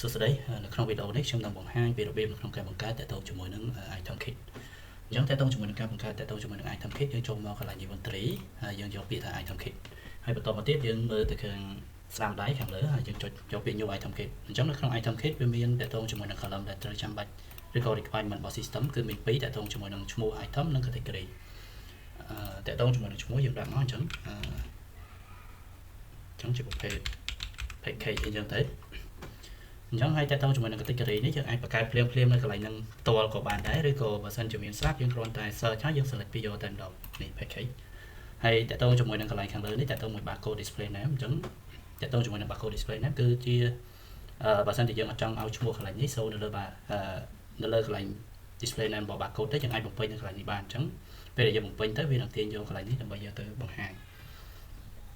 សួស្តីនៅក្នុងវីដេអូនេះខ្ញុំនឹងបង្ហាញពីរបៀបនៅក្នុងការបង្កើតតាក់ទងជាមួយនឹង item kit អញ្ចឹងតាក់ទងជាមួយនឹងការបង្កើតតាក់ទងជាមួយនឹង item kit យើងចូលមកកន្លែង inventory ហើយយើងយកពាក្យថា item kit ហើយបន្តមកទៀតយើងមើលទៅខាងស្ដាំដៃខាងលើហើយយើងចុចយកពាក្យ new item kit អញ្ចឹងនៅក្នុង item kit វាមានតាក់ទងជាមួយនឹង column ដែលត្រូវចាំបាច់ឬក៏ requirement របស់ system គឺមាន2តាក់ទងជាមួយនឹងឈ្មោះ item និង category តាក់ទងជាមួយនឹងឈ្មោះយើងដាក់មកអញ្ចឹងជាប្រភេទ package អញ្ចឹងទៅអញ្ចឹងហើយតើតើជាមួយនឹង category នេះយើងអាចបង្កើតភ្លាមនៅកន្លែងហ្នឹងផ្ទាល់ក៏បានដែរឬក៏បើសិនជាមានស្រាប់យើងគ្រាន់តែ search ហើយយើង select ពីយកតែម្ដងនេះ package ហើយតើតើជាមួយនឹងកន្លែងខាងលើនេះតើតើមួយ barcode display name អញ្ចឹងតើតើជាមួយនឹង barcode display name គឺជាបើសិនជាយើងអត់ចង់ឲ្យឈ្មោះកន្លែងនេះចូលនៅលើកន្លែង display name របស់ barcode ទៅយើងអាចបំពេញនៅកន្លែងនេះបានអញ្ចឹងពេលដែលយើងបំពេញទៅវានឹងទាញយកកន្លែងនេះដើម្បីយកទៅបង្ហាញ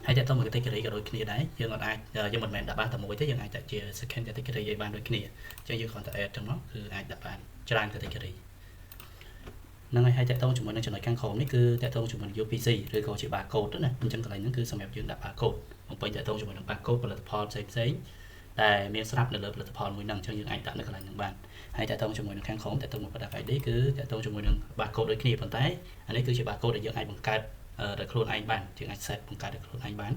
ហើយតើតើមួយ category ក៏ដូចគ្នាដែរយើងមិនអាចយើងមិនមែនដាក់បានតែមួយទេយើងអាចដាក់ជា second category ឲ្យបានដូចគ្នាអញ្ចឹងយើងគ្រាន់តែ add ចឹងមកគឺអាចដាក់បានច្រើន category ហ្នឹងហើយតើតើជាមួយនឹងចំណុចខាងក្រោមនេះគឺតើតើជាមួយនឹង UPC ឬក៏ជា barcode ណាអញ្ចឹងកន្លែងហ្នឹងគឺសម្រាប់យើងដាក់ barcode បំពេញតើតើជាមួយនឹង barcode ផលិតផលផ្សេងដែលមានស្រាប់នៅលើផលិតផលមួយហ្នឹងអញ្ចឹងយើងអាចដាក់នៅកន្លែងហ្នឹងបានហើយតើតើជាមួយនឹងខាងក្រោមតើតើមួយ product ID គឺតើតើជាមួយនឹង barcode ដូចគ្នាប៉ុន្តែអានេះគឺជា barcode ដែលយើងអាចបង្កើតដោយខ្លួនឯងបានយើងអាច set បង្កើតដោយខ្លួនឯងបាន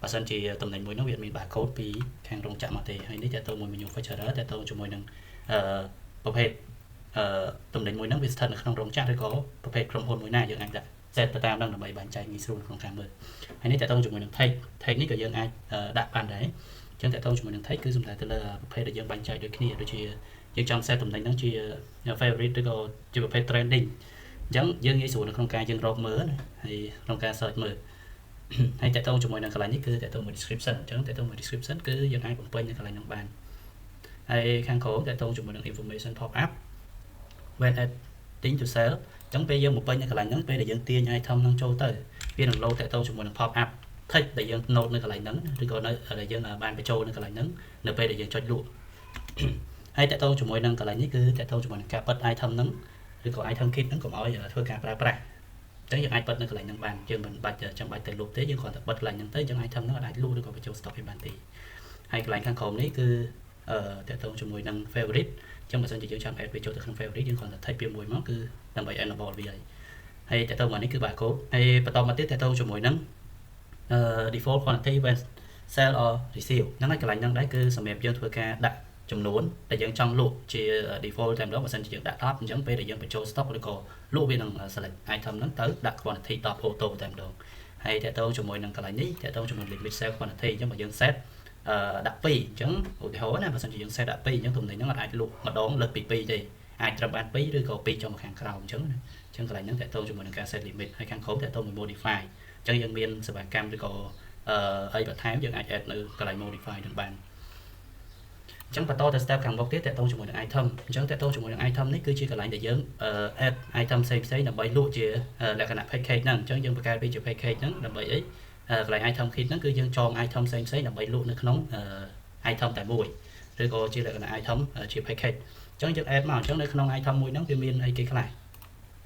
បើសិនជាតំណែងមួយនោះវាមាន barcode ពីខាងរោងចក្រមកទេហើយនេះតើតើមួយ manufacturer តើតើជាមួយនឹងប្រភេទតំណែងមួយហ្នឹងវាស្ថិតនៅក្នុងរោងចក្រឬក៏ប្រភេទក្រុមហ៊ុនមួយណាយើងអាចដាក់ set ទៅតាមហ្នឹងដើម្បីបែងចែកងាយស្រួលក្នុងការមើលហើយនេះតើតើជាមួយនឹង tag នេះក៏យើងអាចដាក់បានដែរអញ្ចឹងតើតើជាមួយនឹង tag គឺសំដៅទៅលើប្រភេទដែលយើងបែងចែកដូចគ្នាដូចជាយើងចង់ set តំណែងហ្នឹងជា favorite ឬក៏ជាប្រភេទ trending អញ្ចឹងយើងងាយស្រួលនៅក្នុងការយើងរកមើលហើយក្នុងការ search មើលហើយតើតើជាមួយនឹងកន្លែងនេះគឺតើតើមួយ description អញ្ចឹងតើតើមួយ description គឺយើងអាចបំពេញនៅកន្លែងហ្នឹងបានហើយខាងក្រោមតើតើជាមួយនឹង information pop up when adding to sale អញ្ចឹងពេលយើងបំពេញនៅកន្លែងហ្នឹងពេលដែលយើងទាញ item ហ្នឹងចូលទៅវានឹង load តើតើជាមួយនឹង pop up text ដែលយើង note នៅកន្លែងហ្នឹងឬក៏នៅដែលយើងបានបញ្ចូលនៅកន្លែងហ្នឹងនៅពេលដែលយើងចុចលក់ហើយតើតើជាមួយនឹងកន្លែងនេះគឺតើតើជាមួយនឹងការបិទ item ហ្នឹងឬក៏ item kit ហ្នឹងកុំឲ្យធ្វើការប្រើប្រាស់អញ្ចឹងយើងអាចបិទនៅកន្លែងហ្នឹងបានយើងមិនបាច់ចាំបាច់ទៅលុបទេយើងគ្រាន់តែបិទកន្លែងហ្នឹងទៅអញ្ចឹង item ហ្នឹងអាចលក់ឬក៏បញ្ចូល stock ឲ្យបានទេហើយកន្លែងខាងក្រោមនេះគឺតើតើជាមួយនឹង favorite អញ្ចឹងបើសិនជាយើងចង់ add វាចូលទៅក្នុង favorite យើងគ្រាន់តែ type ពាក្យមួយមកគឺដើម្បី enable វាហើយតើតើមកនេះគឺ barcode ហើយបន្តមកទៀតតើតើជាមួយនឹងdefault quantity when sell or receive ហ្នឹងហើយកន្លែងហ្នឹងដែរគឺសម្រាប់យើងធ្វើការដាក់ចំនួនដែលយើងចង់លក់ជា default តែម្ដងបើសិនជាយើងដាក់ top អញ្ចឹងពេលដែលយើងបញ្ចូល stock ឬក៏លក់វានឹង select item ហ្នឹងទៅដាក់ quantity top auto តែម្ដងហើយតើតើជាមួយនឹងកន្លែងនេះតើតើជាមួយ limit sell quantity អញ្ចឹងបើយើង set ដាក់2អញ្ចឹងឧទាហរណ៍ណាបើសិនជាយើង set ដាក់2អញ្ចឹងទំនិញហ្នឹងអាចលក់ម្ដងលើសពី2ទេអាចត្រឹមបាន2ឬក៏2ចុះមកខាងក្រោមអញ្ចឹងណាអញ្ចឹងកន្លែងហ្នឹងតើតើជាមួយនឹងការ set limit ហើយខាងក្រោមតើតើមួយ modify អញ្ចឹងយើងមានសេវាកម្មឬក៏អីបន្ថែមយើងអាច add នៅកន្លែង modify នឹងបានអញ្ចឹងបន្តទៅ step ខាងមុខទៀតតើតើជាមួយនឹង item អញ្ចឹងតើតើជាមួយនឹង item នេះគឺជាកន្លែងដែលយើង add item ផ្សេងដើម្បីលក់ជាលក្ខណៈ package ហ្នឹងអញ្ចឹងយើងបង្កើតវាជា package ហ្នឹងដើម្បីអីកន្លែង item kit ហ្នឹងគឺយើងចង item ផ្សេងដើម្បីលក់នៅក្នុង item តែមួយឬក៏ជាលក្ខណៈ item ជា package អញ្ចឹងយើង add មកអញ្ចឹងនៅក្នុង item មួយហ្នឹងវាមានអីគេខ្លះ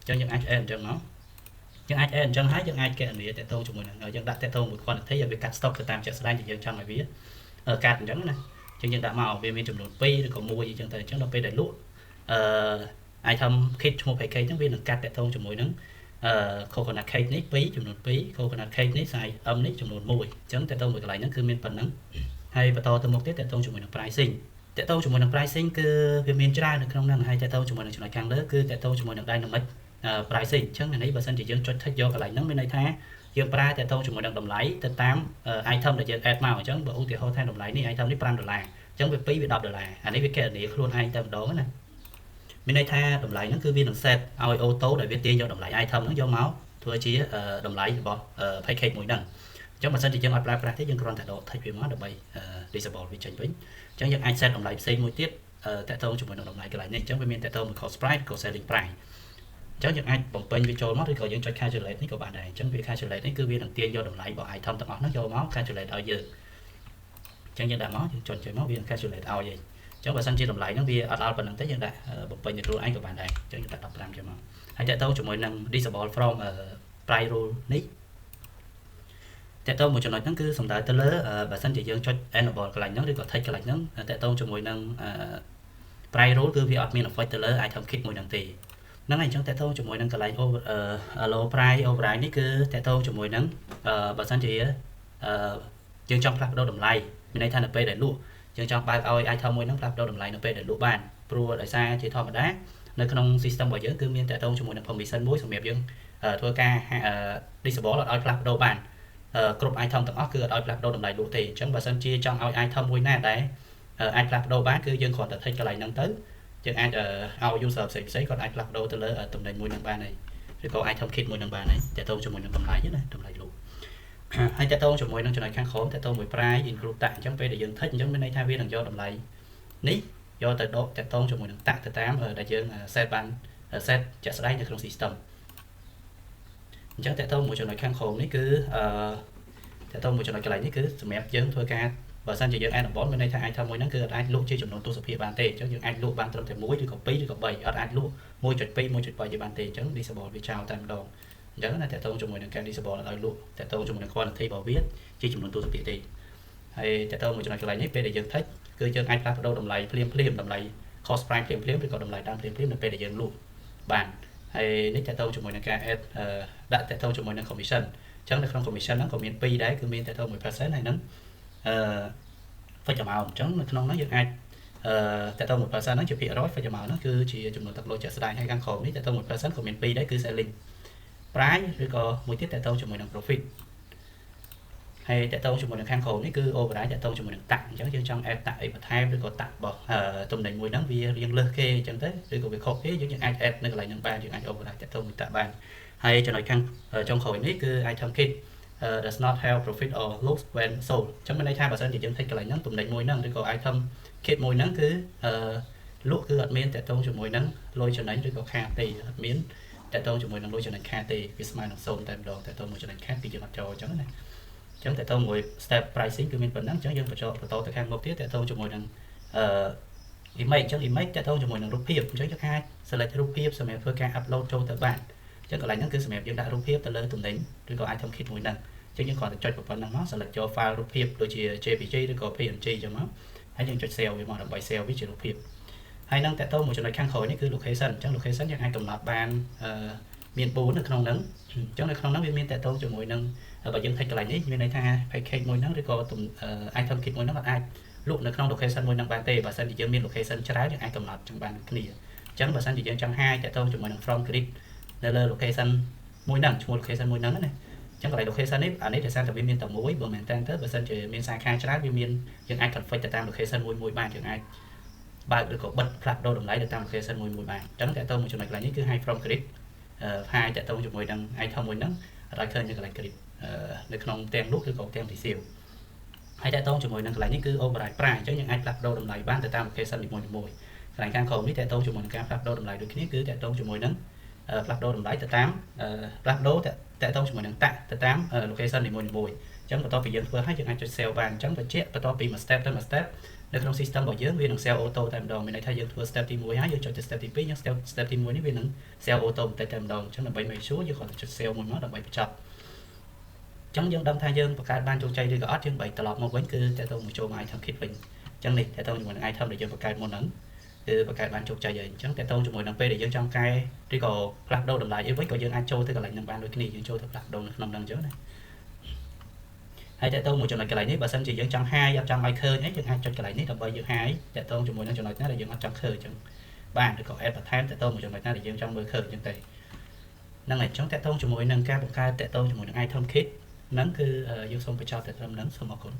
អញ្ចឹងយើងអាច add អញ្ចឹងមកយើងអាច add អញ្ចឹងហើយយើងអាចកណនាតទៅជាមួយនឹងយើងដាក់តទៅមួយ quantity ឲ្យវាកាត់ stock ទៅតាមជាក់ស្ដែងដែលយើងចង់ឲ្យវាកាត់អញ្ចឹងណាអញ្ចឹងយើងដាក់មកវាមានចំនួន2ឬក៏1អញ្ចឹងទៅអញ្ចឹងដល់ពេលដែលលក់item kit ឈ្មោះ package ហ្នឹងវានឹងកាត់តទៅជាមួយនឹងcoconut cake នេះ2ចំនួន2 coconut cake នេះ size M នេះចំនួន1អញ្ចឹងតទៅមួយកន្លែងហ្នឹងគឺមានប៉ុណ្ណឹងហើយបន្តទៅមុខទៀតតទៅជាមួយនឹង pricing តទៅជាមួយនឹង pricing គឺវាមានច្រើននៅក្នុងហ្នឹងហើយតទៅជាមួយនឹងចំណុចខាងលើគឺតទៅជាមួយនឹង dynamic pricing អញ្ចឹងនេះបើសិនជាយើងចុច tick យកកន្លែងហ្នឹងមានន័យថាយើងប្រើតទៅជាមួយនឹងតម្លៃទៅតាម item ដែលយើង add មកអញ្ចឹងបើឧទាហរណ៍ថាតម្លៃនេះ item នេះ$5អញ្ចឹងវា2វា$10អានេះវាកណនាខ្លួនឯងតែម្ដងណាមានន័យថាតម្លៃហ្នឹងគឺវានឹង set ឲ្យ auto ដែលវាទាញយកតម្លៃ item ហ្នឹងយកមកធ្វើជាតម្លៃរបស់ package មួយហ្នឹងអញ្ចឹងបើសិនជាយើងអត់ប្រើប្រាស់ទេយើងគ្រាន់តែដក tick វាមកដើម្បី disable វាចេញវិញអញ្ចឹងយើងអាច set តម្លៃផ្សេងមួយទៀតតទៅជាមួយនឹងតម្លៃកន្លែងនេះអញ្ចឹងវាមានតទៅមួយ cost price ក៏ selling priceអញ្ចឹងយើងអាចបំពេញវាចូលមកឬក៏យើងចុច calculate នេះក៏បានដែរអញ្ចឹងវា calculate នេះគឺវានឹងទាញយកតម្លៃរបស់ item ទាំងអស់ហ្នឹងយកមក calculate ឲ្យយើងអញ្ចឹងយើងដាក់មកយើងចុចចេញមកវានឹង calculate ឲ្យឯងអញ្ចឹងបើសិនជាតម្លៃហ្នឹងវាអត់ដល់ប៉ុណ្្នឹងទេយើងដាក់បំពេញទៅខ្លួនឯងក៏បានដែរអញ្ចឹងយើងដាក់15ចេញមកហើយតទៅជាមួយនឹង disable from price rule នេះ តែតើមួយចំណុចហ្នឹងគឺសំដៅទៅលើបើសិនជាយើងចុច enable កន្លែងហ្នឹងឬក៏ take កន្លែងហ្នឹងតែតើជាមួយនឹងprice rule គឺវាអត់មាន effect ទៅលើ item kit មួយហ្នឹងទេហ្នឹងហើយអញ្ចឹងតើតើជាមួយនឹងកន្លែង low price override នេះគឺតើតើជាមួយនឹងបើសិនជាយើងចង់ផ្លាស់ប្ដូរតម្លៃមានន័យថានៅពេលដែលលក់យើងចង់បើកឲ្យ item មួយហ្នឹងផ្លាស់ប្ដូរតម្លៃនៅពេលដែលលក់បានព្រោះដោយសារជាធម្មតានៅក្នុង system របស់យើងគឺមានតើតើជាមួយនឹង permission មួយសម្រាប់យើងធ្វើការ disable អត់ឲ្យផ្លាស់ប្ដូរបានគ្រប់ item ទាំងអស់គឺអត់ឲ្យផ្លាស់ប្ដូរតម្លៃលក់ទេអញ្ចឹងបើសិនជាចង់ឲ្យ item មួយណាដែលអាចផ្លាស់ប្ដូរបានគឺយើងគ្រាន់តែ take កន្លែងហ្នឹងទៅយើងអាចឲ្យ user ផ្សេងៗគាត់អាចផ្លាស់ប្ដូរទៅលើតំណែងមួយហ្នឹងបានហើយឬក៏ item kit មួយហ្នឹងបានហើយតើតើជាមួយនឹងតម្លៃណាតម្លៃលក់ហើយតើតើជាមួយនឹងចំណុចខាងក្រោមតើតើមួយ price include tax អញ្ចឹងពេលដែលយើង take អញ្ចឹងមានន័យថាវានឹងយកតម្លៃនេះយកទៅដកតើតើជាមួយនឹង tax ទៅតាមដែលយើង set បាន set ជាក់ស្ដែងនៅក្នុង system អញ្ចឹងតើតើមួយចំណុចខាងក្រោមនេះគឺតើតើមួយចំណុចកន្លែងនេះគឺសម្រាប់យើងធ្វើការបើសិនជាយើង enable មានន័យថា item មួយហ្នឹងគឺអាចលក់ជាចំនួនទស្សភាគបានទេអញ្ចឹងយើងអាចលក់បានត្រឹមតែ1ឬក៏2ឬក៏3អត់អាចលក់ 1.2 1.3 បានទេអញ្ចឹង disable វាចោលតែម្ដងអញ្ចឹងណាតើតើជាមួយនឹងការ disable ឲ្យលក់តើតើជាមួយនឹង quantity របស់វាជាចំនួនទស្សភាគទេហើយតើតើមួយចំណុចកន្លែងនេះពេលដែលយើង take គឺយើងអាចផ្លាស់ប្ដូរតម្លៃភ្លាមតម្លៃ cost price ភ្លាមឬក៏តម្លៃដើមភ្លាមនៅពេលដែលយើងលក់បានហើយនេះតើតើជាមួយនឹងការ add ដាក់តើតើជាមួយនឹង commission អញ្ចឹងនៅក្នុង commission ហ្នឹងក៏មាន2ដែរគឺមានតើតើ 1% ហើយនឹងfixed amount អញ្ចឹងនៅក្នុងហ្នឹងយើងអាចតើតើ 1% ហ្នឹងជាភាគរយ fixed amount ហ្នឹងគឺជាចំនួនទឹកលុយជាក់ស្ដែងហើយខាងក្រោមនេះតើតើ 1% ក៏មាន2ដែរគឺ selling price ឬក៏មួយទៀតតើតើជាមួយនឹង profit ហើយតើតើជាមួយនឹងខាងក្រោមនេះគឺ override តើតើជាមួយនឹង tax អញ្ចឹងយើងចង់ add tax អីបន្ថែមឬក៏ tax របស់តំណែងមួយហ្នឹងវារៀងលើសគេអញ្ចឹងទៅឬក៏វាខុសគេយើងអាច add នៅកន្លែងហ្នឹងបានយើងអាច override តើតើមួយ tax បានហើយចំណុចខាងចុងក្រោយនេះគឺ item kit does not have profit or loss when sold អញ្ចឹងមានន័យថាបើសិនជាយើង take កន្លែងហ្នឹងតំណែងមួយហ្នឹងឬក៏ item kit មួយហ្នឹងគឺលក់គឺអត់មានតើតើជាមួយនឹងលុយចំណេញឬក៏ខាតទេអត់មានតើតើជាមួយនឹងលុយចំណេញខាតទេវាស្មើនឹង0តែម្ដងតើតើមួយចំណេញខាតគឺយើងអត់ចូលអញ្ចឹងណាអញ្ចឹងតើតើមួយ step pricing គឺមានប៉ុណ្ណឹងអញ្ចឹងយើងបន្តទៅខាងមុខទៀតតើតើជាមួយនឹងimage អញ្ចឹង image តើតើជាមួយនឹងរូបភាពអញ្ចឹងយើងអាច select រូបភាពសម្រាប់ធ្វើការ upload ចូលទៅបានអញ្ចឹងកន្លែងហ្នឹងគឺសម្រាប់យើងដាក់រូបភាពទៅលើតំណែងឬក៏ item kit មួយហ្នឹងអញ្ចឹងយើងគ្រាន់តែចុចប៉ុណ្ណឹងមក select ចូល file រូបភាពដូចជា JPG ឬក៏ PNG អញ្ចឹងមកហើយយើងចុច save វាមកដើម្បី save វាជារូបភាពហើយនឹងតើតើមួយចំណុចខាងក្រោយនេះគឺ location អញ្ចឹង location យើងអាចកំណត់បានមាន4នៅក្នុងហ្នឹងអញ្ចឹងនៅក្នុងហ្នឹងវាមានតើតើជាមួយនឹងបើយើង take កន្លែងនេះមានន័យថា package មួយហ្នឹងឬក៏ item kit មួយហ្នឹងអាចលក់នៅក្នុង location មួយហ្នឹងបានទេបើសិនជាយើងមាន location ច្រើនយើងអាចកំណត់ចឹងបានគ្នាអញ្ចឹងបើសិនជាយើងចង់ hide តើតើជាមួយនឹង from grid នៅលើ location មួយហ្នឹងឈ្មោះ location មួយហ្នឹងណាអញ្ចឹងកន្លែង location នេះអានេះតែសារតែវាមានតែមួយបើមិនមែនទៅបើសិនជាមានសាខាច្រើនវាមានយើងអាច config ទៅតាម location មួយបានយើងអាចបើកឬក៏បិទផ្លាស់ប្ដូរតម្លៃទៅតាម location មួយបានអញ្ចឹងតើតើមួយចំណុចកន្លែងនេះគឺ hide from grid hide តើតើជាមួយនឹង item មួយហ្នឹងអត់ឲ្យឃើញនៅកន្លែង grid នៅក្នុងទាំងលក់ឬក៏ទាំង resale ហើយតើតើជាមួយនឹងកន្លែងនេះគឺ override price អញ្ចឹងយើងអាចផ្លាស់ប្ដូរតម្លៃបានទៅតាម location នីមួយៗកន្លែងខាងក្រោមនេះតើតើជាមួយនឹងការផ្លាស់ប្ដូរតម្លៃដូចគ្នាគឺតើតើជាមួយនឹងផ្លាស់ប្ដូរតម្លៃទៅតាមផ្លាស់ប្ដូរតើតើជាមួយនឹង tax ទៅតាម location នីមួយៗអញ្ចឹងបន្ទាប់ពីយើងធ្វើហើយយើងអាចចុច save បានអញ្ចឹងបញ្ជាក់បន្ទាប់ពីមួយ step ទៅមួយ step នៅក្នុង system របស់យើងវានឹង save auto តែម្ដងមានន័យថាយើងធ្វើ step ទី1ហើយយើងចុចទៅ step ទី2យើង step ទី1នេះវានឹង save auto តែម្ដងអញ្ចឹងដើម្បី make sure យើងគ្រាន់តែចុច save មួយមកដើម្បីបញ្ចប់អញ្ចឹងយើងដឹងថាយើងបង្កើតបានជោគជ័យឬក៏អត់យើងបែកត្រឡប់មកវិញគឺតើតើមកចូលមក item kit វិញអញ្ចឹងនេះតើតើជាមួយនឹង item ដែលយើងបង្កើតមុនហ្នឹងគឺបង្កើតបានជោគជ័យហើយអញ្ចឹងតើតើជាមួយនឹងពេលដែលយើងចង់កែឬក៏ផ្លាស់ប្ដូរតម្លៃអីវិញក៏យើងអាចចូលទៅកន្លែងហ្នឹងបានដូចគ្នាយើងចូលទៅផ្លាស់ប្ដូរនៅក្នុងហ្នឹងអញ្ចឹងណាហើយតើតើមួយចំណុចកន្លែងនេះបើសិនជាយើងចង់ hide អត់ចង់ឲ្យឃើញអីយើងអាចចុចកន្លែងនេះដើម្បីយើង hide តើតើជាមួយនឹងចំណុចណាដែលយើងអត់ចង់ឃើញអញ្ចឹងបានឬក៏ add បន្ថែមតើតើមួយចំណុចណាដែលយើងចង់មើលឃើញអញ្ចឹងទៅហ្នឹងហើយអញ្ចឹងតើតើជាមួយនឹងការបង្កើតតើតើជាមួយនឹង item kit ហ្នឹងគឺយើងសូមបញ្ចប់តែត្រឹមហ្នឹងសូមអរគុណ